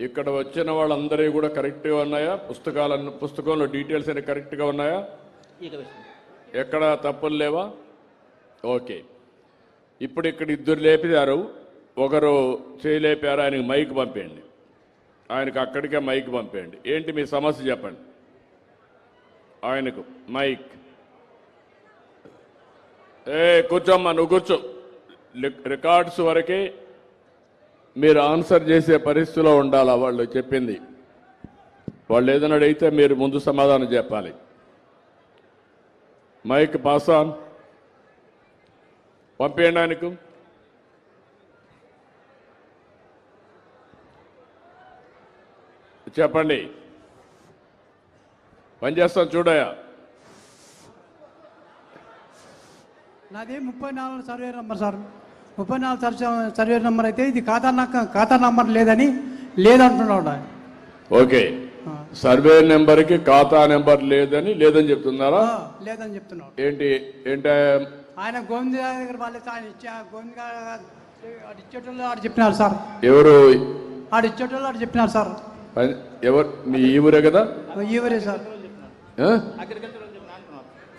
ఇక్కడ వచ్చిన వాళ్ళందరూ కూడా కరెక్ట్గా ఉన్నాయా? పుస్తకంలో డీటెయిల్స్ అన్ని కరెక్ట్గా ఉన్నాయా? ఎక్కడ తప్పులు లేవా? ఓకే. ఇప్పుడు ఇక్కడ ఇద్దరు లేపారు, ఒకరు చేయలేపారు. ఆయనకి మైక్ పంపేయండి, ఆయనకు అక్కడికే మైక్ పంపేయండి. ఏంటి మీ సమస్య చెప్పండి. ఆయనకు మైక్. కూర్చోమ్మా, నువ్వు కూర్చో. రికార్డ్స్ వరకే మీరు ఆన్సర్ చేసే పరిస్థితిలో ఉండాలా వాళ్ళు చెప్పింది. వాళ్ళు ఏదైనా అడిగితే మీరు ముందు సమాధానం చెప్పాలి. మైక్ పాస్ ఆన్ పంపేయండి ఆయనకు. చెప్పండి, పనిచేస్తాను చూడయా. నాది 34 survey number sir. 34 survey number అయితే ఇది ఖాతా నంబర్ లేదంటున్నాడు. ఓకే, సర్వే నెంబర్కి ఖాతా నెంబర్ లేదని చెప్తున్నారా? లేదని చెప్తున్నాడు. ఏంటి ఆయన గోవింద దగ్గర వాళ్ళ ఆయన గోవింద ఇచ్చేటోళ్ళు ఆడు చెప్పినారు సార్. ఎవరు ఆడు ఇచ్చేటోళ్ళు ఆడు చెప్పినారు సార్. ఎవరు? మీ ఈ ఊరే కదా? ఈ ఊరే సార్.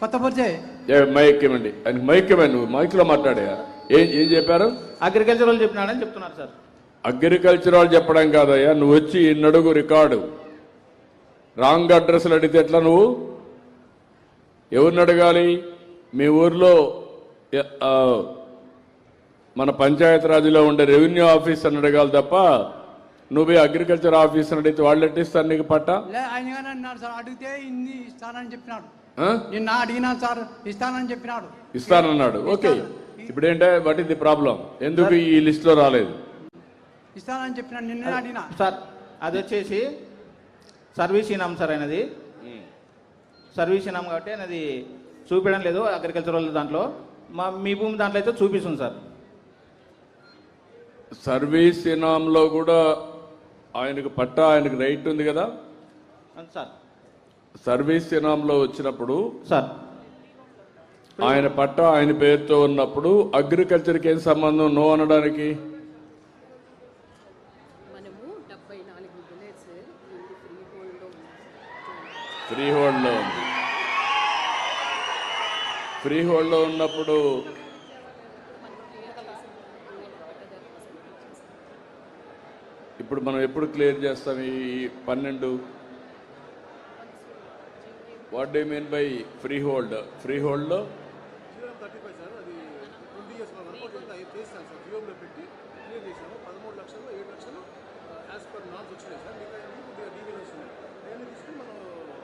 కొత్త పరిచయం. మైక్ ఇవ్వండి ఆయనకి. మైక్ ఇవ్వండి. నువ్వు మైక్ లో మాట్లాడా. ఏం చెప్పారు? అగ్రికల్చర్ వాళ్ళు చెప్పినాడని చెప్తున్నారు సార్. అగ్రికల్చర్ వాళ్ళు చెప్పడం కాదయ్యా, నువ్వు వచ్చి ఇన్నడుగు రికార్డు రాంగ్ అడ్రస్లు అడిగితే ఎట్లా? నువ్వు ఎవరిని అడగాలి? మీ ఊర్లో మన పంచాయతీరాజ్లో ఉండే రెవెన్యూ ఆఫీస్ అని అడగాలి తప్ప నువ్వే అగ్రికల్చర్ ఆఫీస్ అని అడిగితే వాళ్ళు ఎట్టిస్తారు నీకు పట్ట? ఆయన అన్నాడు సార్, అడిగితే ఇన్ని ఇస్తానని చెప్పినాడు. నిన్న అడిగినా సార్ ఇస్తానని చెప్పినాడు. ఇస్తానన్నాడు. ఓకే, ఇప్పుడు ఏంటంటే వాట్ ఇస్ ది ప్రాబ్లం? ఎందుకు ఈ లిస్ట్ లో రాలేదు? ఇస్తానని చెప్పినాడు, నిన్న అడిగినా సార్. అది వచ్చేసి సర్వీస్ ఇనాం సార్. అయినది సర్వీస్ ఇనాం కాబట్టి అది చూపించడం లేదు అగ్రికల్చర్ వాళ్ళ దాంట్లో. మీ భూమి దాంట్లో అయితే చూపిస్తుంది సార్. సర్వీస్ ఇనాంలో కూడా ఆయనకు పట్టా, ఆయనకు రైట్ ఉంది కదా సార్. సర్వీస్ ఇనాంలో వచ్చినప్పుడు సార్ ఆయన పట్టా ఆయన పేరుతో ఉన్నప్పుడు అగ్రికల్చర్కి ఏం సంబంధం? నో అనడానికి ఫ్రీ హోల్డ్లో ఉంది. ఫ్రీ హోల్డ్లో ఉన్నప్పుడు ఇప్పుడు మనం ఎప్పుడు క్లియర్ చేస్తాం ఈ 12? What do you mean by freehold? Free హోల్డ్లో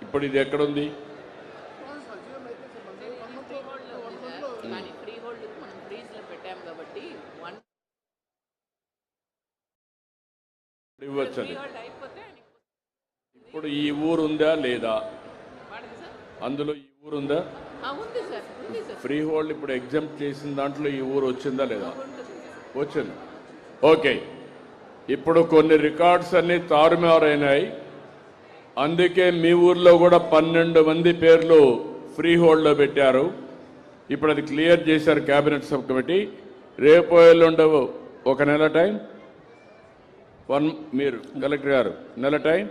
ఇప్పుడు ఇది ఎక్కడుంది? ఇవ్వచ్చు. ఇప్పుడు ఈ ఊరు ఉందా లేదా? అందులో ఈ ఊరు ఉందా? ఫ్రీ హోల్డ్ ఇప్పుడు ఎగ్జామ్ చేసిన దాంట్లో ఈ ఊరు వచ్చిందా లేదా? వచ్చింది. ఓకే, ఇప్పుడు కొన్ని రికార్డ్స్ అన్ని తారుమారైనాయి. అందుకే మీ ఊర్లో కూడా 12 మంది పేర్లు ఫ్రీ హోల్డ్లో పెట్టారు. ఇప్పుడు అది క్లియర్ చేశారు కేబినెట్ సబ్ కమిటీ. రేపు ఉండవు ఒక నెల టైం. మీరు కలెక్టర్ గారు నెల టైం.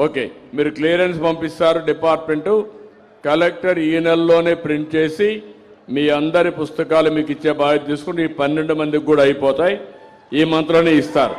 ఓకే, మీరు క్లియరెన్స్ పంపిస్తారు డిపార్ట్మెంటు. కలెక్టర్ ఈ నెలలోనే ప్రింట్ చేసి మీ అందరి పుస్తకాలు మీకు ఇచ్చే బాధ్యత తీసుకుని ఈ 12 మందికి కూడా అయిపోతాయి. ఈ మంత్లోనే ఇస్తారు.